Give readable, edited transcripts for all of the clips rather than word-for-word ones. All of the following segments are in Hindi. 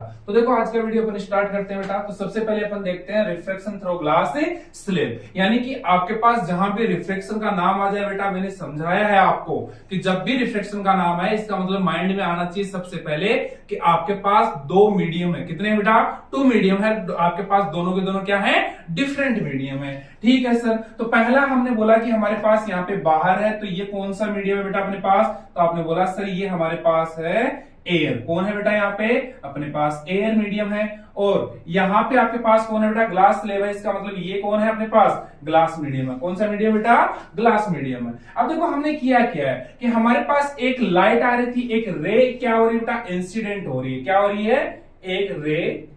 तो देखो आज का वीडियो अपन स्टार्ट करते हैं बेटा। तो सबसे पहले अपन देखते हैं रिफ्रैक्शन थ्रू ग्लास स्लेब, यानी कि आपके पास जहां भी रिफ्रैक्शन का नाम आ जाए बेटा, मैंने समझाया है आपको कि जब भी रिफ्रैक्शन का नाम है इसका मतलब माइंड में आना चाहिए सबसे पहले कि आपके पास दो मीडियम है। कितने बेटा? टू मीडियम है आपके पास, दोनों के दोनों क्या है? डिफरेंट मीडियम है। ठीक है सर। तो पहला हमने बोला कि हमारे पास यहाँ पे बाहर है, तो ये कौन सा मीडियम है बेटा अपने पास? तो आपने बोला सर ये हमारे पास है एयर। कौन है बेटा यहाँ पे? अपने पास एयर मीडियम है। और यहाँ पे आपके पास कौन है बेटा? ग्लास स्लेब है। इसका मतलब ये कौन है अपने पास? ग्लास मीडियम है। कौन सा मीडियम बेटा? ग्लास मीडियम है। अब देखो हमने किया क्या है कि हमारे पास एक लाइट आ रही थी, एक रे क्या हो रही है बेटा? इंसिडेंट हो रही है। क्या हो रही है? एक रे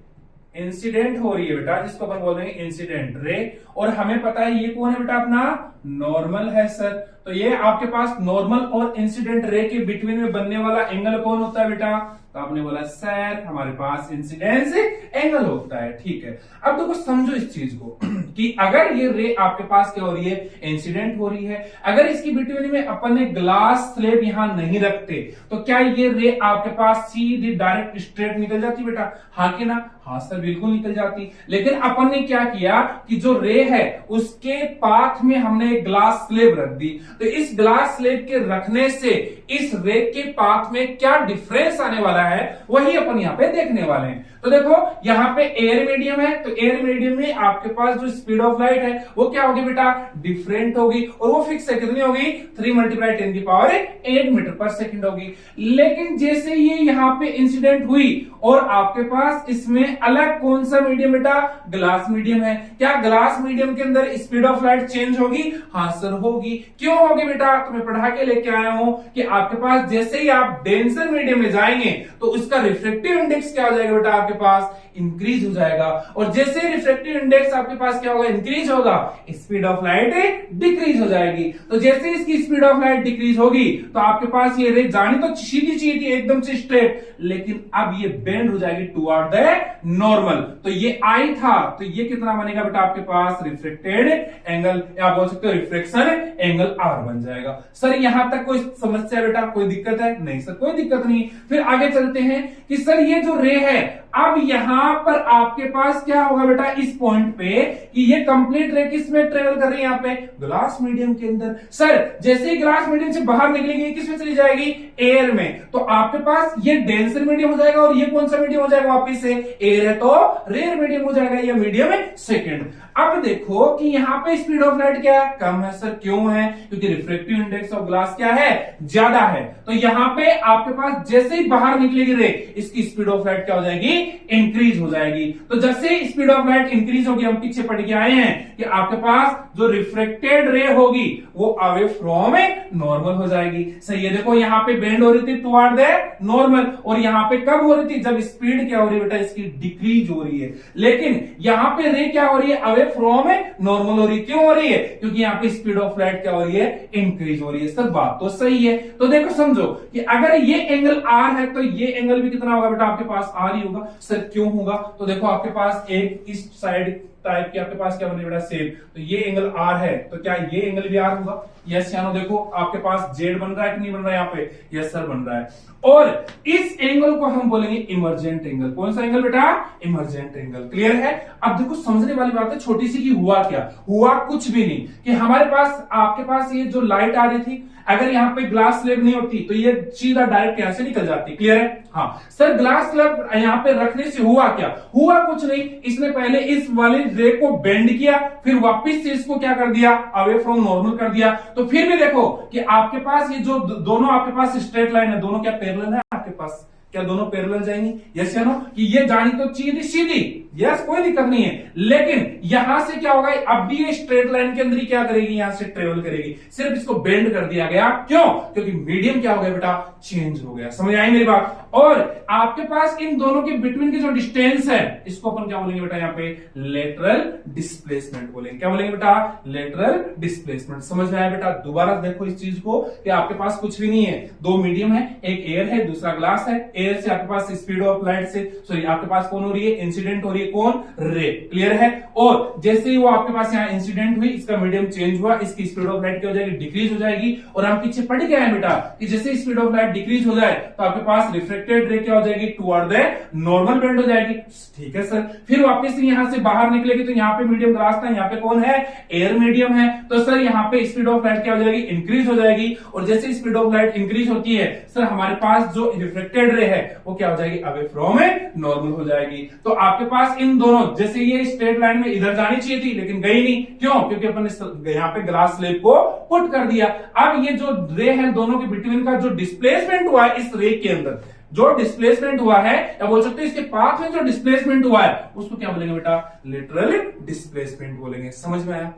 इंसिडेंट हो रही है बेटा, जिसको अपन बोल रहे हैं इंसिडेंट रे। और हमें पता है ये कौन है बेटा? अपना नॉर्मल है सर। तो ये आपके पास नॉर्मल और इंसिडेंट रे के बिटवीन में बनने वाला एंगल कौन होता है बेटा? तो आपने बोला सर हमारे पास इंसिडेंस एंगल होता है। ठीक है। अब देखो समझो इस चीज को कि अगर ये रे आपके पास क्या हो रही है? इंसिडेंट हो रही है। अगर इसकी बिटवीन में अपन ने ग्लास स्लेब यहां नहीं रखते तो क्या ये रे आपके पास सीधी डायरेक्ट स्ट्रेट निकल जाती बेटा? हाँ कि ना? हाँ सर बिल्कुल निकल जाती। लेकिन अपन ने क्या किया कि जो रे है उसके पाथ में हमने एक ग्लास स्लेब रख दी। तो इस ग्लास स्लेब के रखने से इस रे के पाथ में क्या डिफरेंस आने वाला है वही अपन यहाँ पे देखने वाले हैं। तो देखो यहाँ पे एयर मीडियम है, तो एयर मीडियम में आपके पास जो स्पीड ऑफ लाइट है वो क्या होगी बेटा? डिफरेंट होगी। और वो फिक्स है, कितनी होगी? 3 × 10⁸ मीटर पर सेकंड होगी। लेकिन जैसे ये यहाँ पे इंसिडेंट हुई और आपके पास इसमें अलग कौन सा मीडियम बेटा? ग्लास मीडियम है। क्या ग्लास मीडियम के अंदर स्पीड ऑफ लाइट चेंज होगी? हाँ सर होगी। क्यों होगी बेटा? तो मैं पढ़ा के लेके आया हूं कि आपके पास जैसे ही आप डेंसर मीडियम में जाएंगे तो उसका रिफ्रैक्टिव इंडेक्स क्या हो जाएगा बेटा? आपके पास इंक्रीज हो जाएगा। और जैसे रिफ्रैक्टिव इंडेक्स आपके पास क्या होगा? इंक्रीज होगा, स्पीड ऑफ लाइट डिक्रीज हो जाएगी। तो जैसे इसकी स्पीड ऑफ लाइट डिक्रीज होगी तो आपके पास ये रे जानी तो सीधी सीधी थी एकदम से स्ट्रेट, लेकिन अब ये बेंड हो जाएगी टुवर्ड द नॉर्मल। तो ये आई था, तो ये कितना बनेगा बेटा? आपके पास रिफ्लेक्टेड एंगल, या बोल सकते हो रिफ्लेक्शन एंगल आर बन जाएगा। सर यहां तक कोई समस्या बेटा? कोई दिक्कत है? नहीं सर कोई दिक्कत नहीं। फिर आगे चलते हैं कि सर ये जो रे है अब यहां पर आपके पास क्या होगा बेटा इस पॉइंट पे कि ये कंप्लीट रे किस में ट्रेवल कर रही है? यहाँ पे ग्लास मीडियम के अंदर। सर जैसे ही ग्लास मीडियम से बाहर निकलेगी किस में चली जाएगी? एयर में। तो आपके पास ये डेंसर मीडियम हो जाएगा और ये कौन सा मीडियम हो जाएगा? वापिस से एयर है तो रेयर मीडियम हो जाएगा, ये मीडियम है सेकेंड। अब देखो कि यहाँ पे स्पीड ऑफ लाइट क्या है? कम है सर। क्यों है? क्योंकि रिफ्रैक्टिव इंडेक्स ऑफ ग्लास क्या है? ज्यादा है। तो यहाँ पे आपके पास जैसे ही बाहर निकलेगी रे इसकी स्पीड ऑफ लाइट क्या हो जाएगी? इंक्रीज हो जाएगी। तो जैसे स्पीड ऑफ लाइट इंक्रीज होगी, हम पीछे पढ़ के आए हैं कि आपके पास जो रिफ्लेक्टेड रे होगी वो अवे फ्रॉम नॉर्मल हो जाएगी। सही है। देखो यहाँ पे बेंड हो रही थी टुवर्ड द नॉर्मल, और यहाँ पे कब हो रही थी? जब स्पीड क्या हो रही है बेटा? इसकी डिक्रीज हो रही है। लेकिन यहाँ पे रे क्या हो रही है? अवे फ्रॉम नॉर्मल हो रही है। क्यों हो रही है? क्योंकि यहाँ पे स्पीड ऑफ लाइट क्या हो रही है? इंक्रीज हो रही है। सर बात तो सही है। तो देखो समझो कि अगर ये एंगल आर है तो ये एंगल भी कितना होगा बेटा? आपके पास आर ही होगा। सर क्यों होगा? तो देखो आपके पास एक इस साइड टाइप की आपके पास क्या बनी बेटा? सेप। तो ये एंगल आर है तो क्या ये एंगल भी आर होगा? यस या नो? देखो आपके पास जेड बन रहा है कि नहीं बन रहा है यहाँ पे? यस सर बन रहा है। और इस एंगल को हम बोलेंगे इमर्जेंट एंगल। कौन सा एंगल बेटा? Emergent angle. क्लियर है? अब देखो समझने वाली बात है छोटी सी कि हुआ क्या? हुआ कुछ भी नहीं कि हमारे पास आपके पास ये जो लाइट आ रही थी, अगर यहाँ पे ग्लास स्लेब नहीं होती तो ये सीधा डायरेक्ट यहां से निकल जाती। क्लियर है? हाँ सर ग्लास स्लेब यहाँ पे रखने से हुआ क्या? हुआ कुछ नहीं। इसने पहले इस वाले रे को बेंड किया, फिर वापस से इसको क्या कर दिया? अवे फ्रॉम नॉर्मल कर दिया। तो फिर भी देखो कि आपके पास ये जो दोनों आपके पास स्ट्रेट लाइन है, दोनों क्या पैरेलल है आपके पास? क्या दोनों पैरेलल जाएंगी? यस या नो? कि ये जानी तो सीधी सीधी, यस कोई दिक्कत नहीं है। लेकिन यहां से क्या होगा? अब भी ये स्ट्रेट लाइन के अंदर ही क्या करेगी? यहां से ट्रेवल करेगी। सिर्फ इसको बेंड कर दिया गया। क्यों? क्योंकि मीडियम क्या हो गया बेटा? चेंज हो गया। समझ आई मेरी बात? और आपके पास इन दोनों के बिटवीन की जो डिस्टेंस है इसको अपन क्या बोलेंगे बेटा? यहाँ पे लेटरल डिस्प्लेसमेंट बोलेंगे। क्या बोलेंगे बेटा? Lateral displacement. समझ में आया बेटा? दोबारा देखो इस चीज को कि आपके पास कुछ भी नहीं है, दो मीडियम है, एक एयर है दूसरा ग्लास है। एयर से आपके पास स्पीड ऑफ लाइट से, सॉरी आपके पास कौन हो रही है? इंसिडेंट हो रही है ये कौन, रे। क्लियर है। और जैसे ही वो आपके पास यहाँ इंसिडेंट हुई, इसका मीडियम चेंज हुआ, इसकी स्पीड ऑफ लाइट क्या हो जाएगी, डिक्रीज हो जाएगी। और हम पीछे पढ़ गए हैं बेटा कि जैसे स्पीड ऑफ लाइट डिक्रीज हो जाए तो आपके पास रिफ्लेक्टेड रे क्या हो जाएगी, टुवर्ड द नॉर्मल बेंड हो जाएगी। ठीक है सर। फिर वापस से यहां से बाहर निकलेगी तो यहाँ पे मीडियम ग्लास था, यहाँ पे कौन है, एयर मीडियम है। तो सर यहाँ पे स्पीड ऑफ लाइट क्या हो जाएगी, इंक्रीज हो जाएगी। और जैसे स्पीड ऑफ लाइट इंक्रीज होती है सर, हमारे पास जो रिफ्लेक्टेड रे है वो क्या हो जाएगी, अवे फ्रॉम नॉर्मल हो जाएगी। तो आपके पास इन दोनों, जैसे ये स्ट्रेट लाइन में इधर जानी चाहिए थी लेकिन गई नहीं, क्यों, क्योंकि अपन ने यहाँ पे ग्लास स्लेब को पुट कर दिया। अब ये जो रे है दोनों के बिटवीन का जो डिस्प्लेसमेंट हुआ है इस रे के अंदर, जो डिस्प्लेसमेंट हुआ है, या बोल सकते हैं इसके पाथ में जो डिस्प्लेसमेंट हुआ है उसको क्या बोलेंगे बेटा, लेटरल डिस्प्लेसमेंट बोलेंगे। समझ में आया।